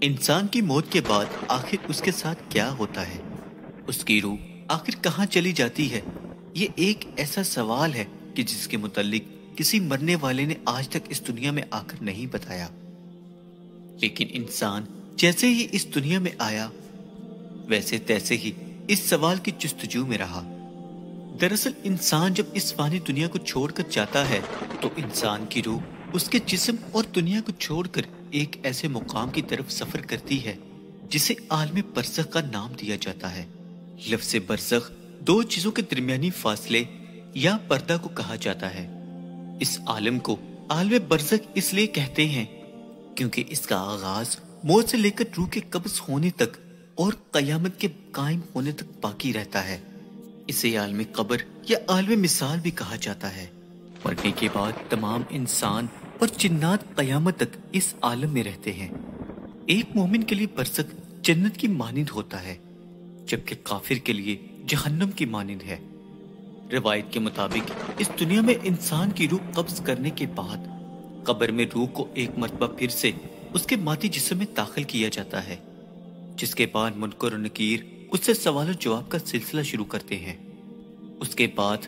انسان کی موت کے بعد آخر اس کے ساتھ کیا ہوتا ہے؟ اس کی روح آخر کہاں چلی جاتی ہے؟ یہ ایک ایسا سوال ہے کہ جس کے متعلق کسی مرنے والے نے آج تک اس دنیا میں آ کر نہیں بتایا، لیکن انسان جیسے ہی اس دنیا میں آیا ویسے تیسے ہی اس سوال کی جستجو میں رہا۔ دراصل انسان جب اس فانی دنیا کو چھوڑ کر جاتا ہے تو انسان کی روح اس کے جسم اور دنیا کو چھوڑ کر ایک ایسے مقام کی طرف سفر کرتی ہے جسے عالم برزخ کا نام دیا جاتا ہے۔ لفظ برزخ دو چیزوں کے درمیانی فاصلے یا پردہ کو کہا جاتا ہے۔ اس عالم کو عالم برزخ اس لیے کہتے ہیں کیونکہ اس کا آغاز موت سے لے کر روح کے قبض ہونے تک اور قیامت کے قائم ہونے تک باقی رہتا ہے۔ اسے عالم قبر یا عالم مثال بھی کہا جاتا ہے۔ مرنے کے بعد تمام انسان اور جنات قیامت تک اس عالم میں رہتے ہیں۔ ایک مومن کے لیے برزخ جنت کی مانند ہوتا ہے، جبکہ کافر کے لیے جہنم کی مانند ہے۔ روایت کے مطابق اس دنیا میں انسان کی روح قبض کرنے کے بعد قبر میں روح کو ایک مرتبہ پھر سے اس کے مادی جسم میں داخل کیا جاتا ہے، جس کے بعد منکر و نکیر اس سے سوال و جواب کا سلسلہ شروع کرتے ہیں۔ اس کے بعد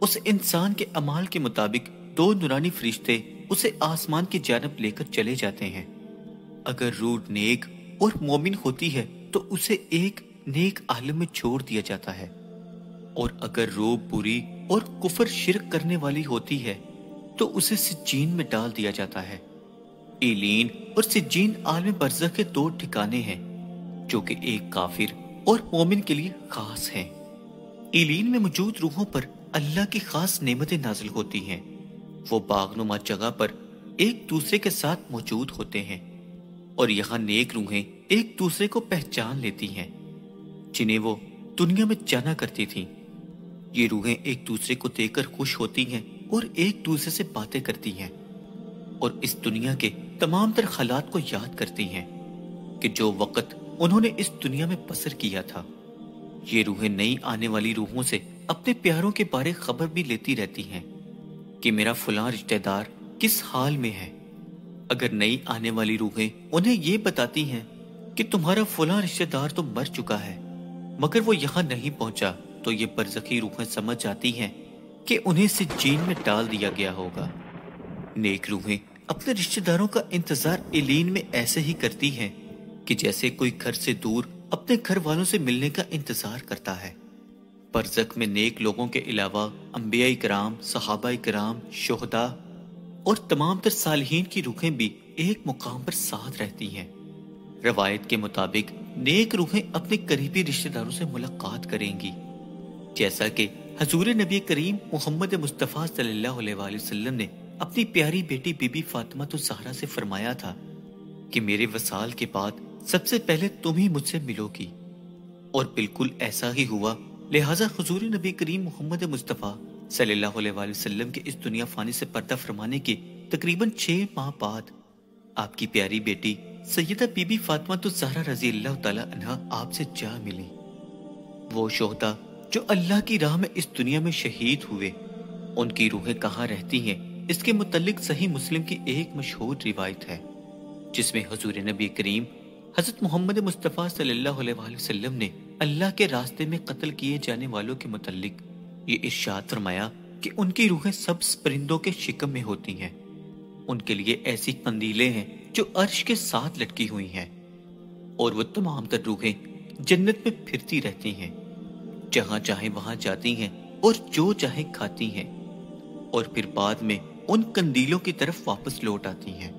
اس انسان کے اعمال کے مطابق دو نورانی فرشتے اسے آسمان کی جانب لے کر چلے جاتے ہیں۔ اگر روح نیک اور مومن ہوتی ہے تو اسے ایک نیک عالم میں چھوڑ دیا جاتا ہے، اور اگر روح بری اور کفر شرک کرنے والی ہوتی ہے تو اسے سجین میں ڈال دیا جاتا ہے۔ ایلین اور سجین عالم برزخ کے دو ٹھکانے ہیں جو کہ ایک کافر اور مومن کے لیے خاص ہیں۔ ایلین میں موجود روحوں پر اللہ کی خاص نعمتیں نازل ہوتی ہیں۔ وہ باغنما جگہ پر ایک دوسرے کے ساتھ موجود ہوتے ہیں، اور یہاں نیک روحیں ایک دوسرے کو پہچان لیتی ہیں جنہیں وہ دنیا میں جانا کرتی تھیں۔ یہ روحیں ایک دوسرے کو دیکھ کر خوش ہوتی ہیں اور ایک دوسرے سے باتیں کرتی ہیں، اور اس دنیا کے تمام تر حالات کو یاد کرتی ہیں کہ جو وقت انہوں نے اس دنیا میں بسر کیا تھا۔ یہ روحیں نئی آنے والی روحوں سے اپنے پیاروں کے بارے خبر بھی لیتی رہتی ہیں کہ میرا فلاں رشتہ دار کس حال میں ہے۔ اگر نئی آنے والی روحیں انہیں یہ بتاتی ہیں کہ تمہارا فلاں رشتہ دار تو مر چکا ہے مگر وہ یہاں نہیں پہنچا، تو یہ برزخی روحیں سمجھ جاتی ہیں کہ انہیں سجین میں ڈال دیا گیا ہوگا۔ نیک روحیں اپنے رشتہ داروں کا انتظار ایلین میں ایسے ہی کرتی ہیں کہ جیسے کوئی گھر سے دور اپنے گھر والوں سے ملنے کا انتظار کرتا ہے۔ برزخ میں نیک لوگوں کے علاوہ انبیاء کرام، صحابہ کرام، شہداء اور تمام تر صالحین کی روحیں بھی ایک مقام پر ساتھ رہتی ہیں۔ روایت کے مطابق نیک روحیں اپنے قریبی رشتہ داروں سے ملاقات کریں گی، جیسا کہ حضور نبی کریم محمد مصطفیٰ صلی اللہ علیہ وآلہ وسلم نے اپنی پیاری بیٹی بی بی فاطمہ الزہرا سے فرمایا تھا کہ میرے وصال کے بعد سب سے پہلے تم ہی مجھ سے ملو گی، اور بالکل ایسا ہی ہوا۔ لہٰذا حضور نبی کریم محمد مصطفیٰ صلی اللہ علیہ وآلہ وسلم کے اس دنیا فانی سے پردہ فرمانے کے تقریباً 6 ماہ بعد آپ کی پیاری بیٹی سیدہ بی بی فاطمہ الزہرا رضی اللہ تعالی عنہا آپ سے جا ملی۔ وہ شہداء جو اللہ کی راہ میں اس دنیا میں شہید ہوئے، ان کی روحیں کہاں رہتی ہیں، اس کے متعلق صحیح مسلم کی ایک مشہور روایت ہے جس میں حضور نبی کریم حضرت محمد مصطفیٰ صلی اللہ علیہ وآلہ وسلم نے اللہ کے راستے میں قتل کیے جانے والوں کے متعلق یہ ارشاد فرمایا کہ ان کی روحیں سبز پرندوں کے شکم میں ہوتی ہیں۔ ان کے لیے ایسی قندیلیں ہیں جو عرش کے ساتھ لٹکی ہوئی ہیں، اور وہ تمام تر روحیں جنت میں پھرتی رہتی ہیں، جہاں چاہیں وہاں جاتی ہیں اور جو چاہیں کھاتی ہیں، اور پھر بعد میں ان قندیلوں کی طرف واپس لوٹ آتی ہیں۔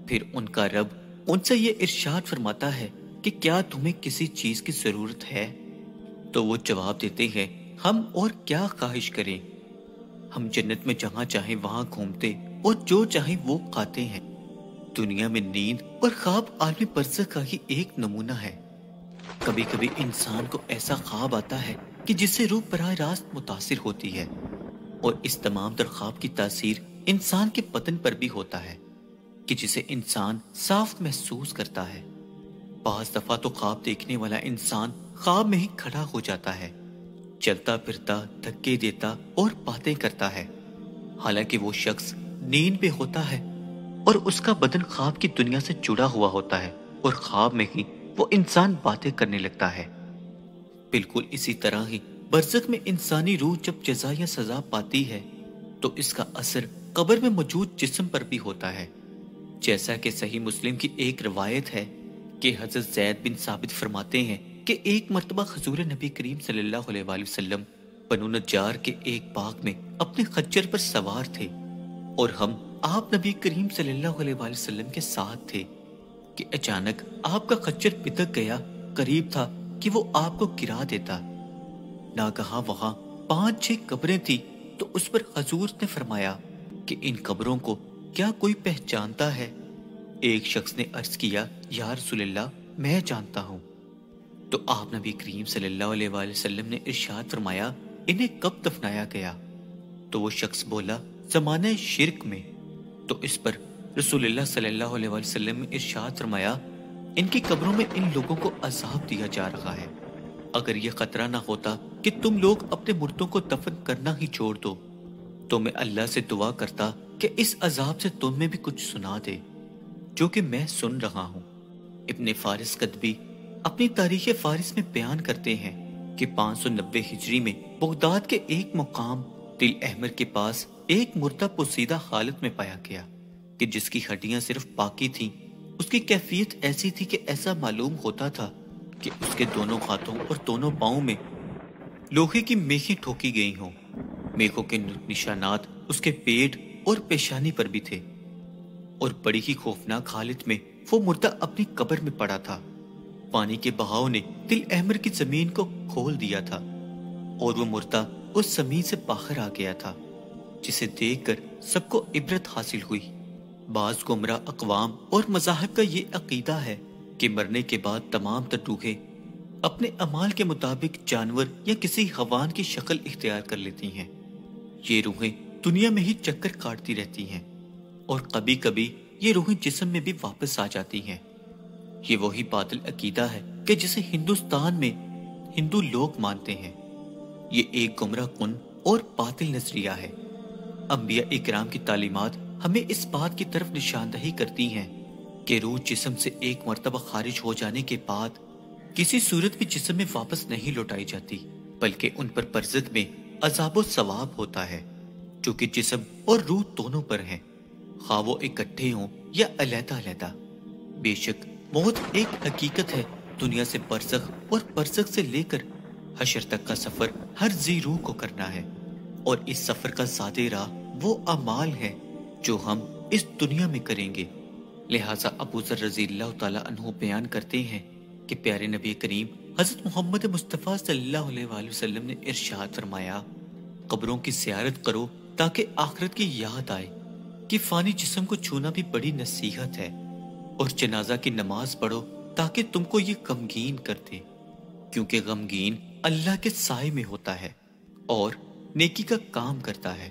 پھر ان کا رب ان سے یہ ارشاد فرماتا ہے کہ کیا تمہیں کسی چیز کی ضرورت ہے؟ تو وہ جواب دیتے ہیں، ہم اور کیا خواہش کریں، ہم جنت میں جہاں چاہیں وہاں گھومتے اور جو چاہیں وہ کھاتے ہیں۔ دنیا میں نیند اور خواب عالم برزخ کا ہی ایک نمونہ ہے۔ کبھی کبھی انسان کو ایسا خواب آتا ہے کہ جس سے روح براہ راست متاثر ہوتی ہے، اور اس تمام تر خواب کی تاثیر انسان کے بدن پر بھی ہوتا ہے کہ جسے انسان صاف محسوس کرتا ہے۔ بعض دفعہ تو خواب دیکھنے والا انسان خواب میں ہی کھڑا ہو جاتا ہے، چلتا پھرتا، دھکے دیتا اور باتیں کرتا ہے، حالانکہ وہ شخص نیند پہ ہوتا ہے اور اس کا بدن خواب کی دنیا سے جڑا ہوا ہوتا ہے اور خواب میں ہی وہ انسان باتیں کرنے لگتا ہے۔ بالکل اسی طرح ہی برزخ میں انسانی روح جب جزا یا سزا پاتی ہے تو اس کا اثر قبر میں موجود جسم پر بھی ہوتا ہے، جیسا کہ صحیح مسلم کی ایک روایت ہے کہ حضرت زید بن ثابت فرماتے ہیں کہ ایک مرتبہ حضور نبی کریم صلی اللہ علیہ وآلہ وسلم بنو نجار کے ایک باغ میں اپنے خچر پر سوار تھے اور ہم آپ نبی کریم صلی اللہ علیہ وآلہ وسلم کے ساتھ تھے کہ اچانک آپ کا خچر پتک گیا، قریب تھا کہ وہ آپ کو گرا دیتا۔ ناگہاں وہاں 5-6 قبریں تھی تو اس پر حضور نے فرمایا کہ ان قبروں کو کیا کوئی پہچانتا ہے؟ ایک شخص نے عرض کیا، یا رسول اللہ میں جانتا ہوں۔ تو آپ نبی کریم صلی اللہ علیہ وآلہ وسلم نے ارشاد فرمایا، انہیں کب دفنایا گیا؟ تو وہ شخص بولا، زمانہ شرک میں۔ تو اس پر رسول اللہ صلی اللہ علیہ وآلہ وسلم نے ارشاد فرمایا، ان کی قبروں میں ان لوگوں کو عذاب دیا جا رہا ہے۔ اگر یہ خطرہ نہ ہوتا کہ تم لوگ اپنے مردوں کو دفن کرنا ہی چھوڑ دو تو میں اللہ سے دعا کرتا کہ اس عذاب سے تم میں بھی کچھ سنا دے جو کہ میں سن رہا ہوں۔ ابن فارس قدبی اپنی تاریخ فارس میں بیان کرتے ہیں کہ 590 ہجری میں بغداد کے ایک مقام تل احمر کے پاس ایک مردہ پوسیدہ حالت میں پایا گیا کہ جس کی ہڈیاں صرف باقی تھیں۔ اس کی کیفیت ایسی تھی کہ ایسا معلوم ہوتا تھا کہ اس کے دونوں ہاتھوں اور دونوں پاؤں میں لوہے کی میخیں ٹھوکی گئی ہوں۔ میخوں کے نشانات اس کے پیٹ اور پیشانی پر بھی تھے اور بڑی ہی خوفناک حالت میں وہ مردہ اپنی قبر میں پڑا تھا۔ پانی کے بہاؤ نے تل احمر کی زمین کو کھول دیا تھا اور وہ مردہ اس زمین سے باہر آ گیا تھا، جسے دیکھ کر سب کو عبرت حاصل ہوئی۔ بعض گمراہ اقوام اور مذاہب کا یہ عقیدہ ہے کہ مرنے کے بعد تمام تر روحیں اپنے اعمال کے مطابق جانور یا کسی حیوان کی شکل اختیار کر لیتی ہیں۔ یہ روحیں دنیا میں ہی چکر کاٹتی رہتی ہیں اور کبھی کبھی یہ روحیں جسم میں بھی واپس آ جاتی ہیں۔ یہ وہی باطل عقیدہ ہے کہ جسے ہندوستان میں ہندو لوگ مانتے ہیں۔ یہ ایک گمراہ کن اور باطل نظریہ ہے۔ انبیاء اکرام کی تعلیمات ہمیں اس بات کی طرف نشاندہی کرتی ہیں کہ روح جسم سے ایک مرتبہ خارج ہو جانے کے بعد کسی صورت بھی جسم میں واپس نہیں لوٹائی جاتی، بلکہ ان پر برزخ میں عذاب و ثواب ہوتا ہے جو کہ جسم اور روح دونوں پر ہیں، خواہ وہ اکٹھے ہوں یا علیحدہ علیحدہ۔ بے شک موت ایک حقیقت ہے۔ دنیا سے برزخ اور برزخ سے لے کر حشر تک کا سفر ہر ذی روح کو کرنا ہے، اور اس سفر کا زیادہ راہ وہ اعمال ہے جو ہم اس دنیا میں کریں گے۔ لہٰذا ابو ذر رضی اللہ تعالیٰ عنہ بیان کرتے ہیں کہ پیارے نبی کریم حضرت محمد مصطفیٰ صلی اللہ علیہ وآلہ وسلم نے ارشاد فرمایا، قبروں کی زیارت کرو تاکہ آخرت کی یاد آئے کہ فانی جسم کو چھونا بھی بڑی نصیحت ہے، اور جنازہ کی نماز پڑھو تاکہ تم کو یہ غمگین کر دے، کیونکہ غمگین اللہ کے سائے میں ہوتا ہے اور نیکی کا کام کرتا ہے۔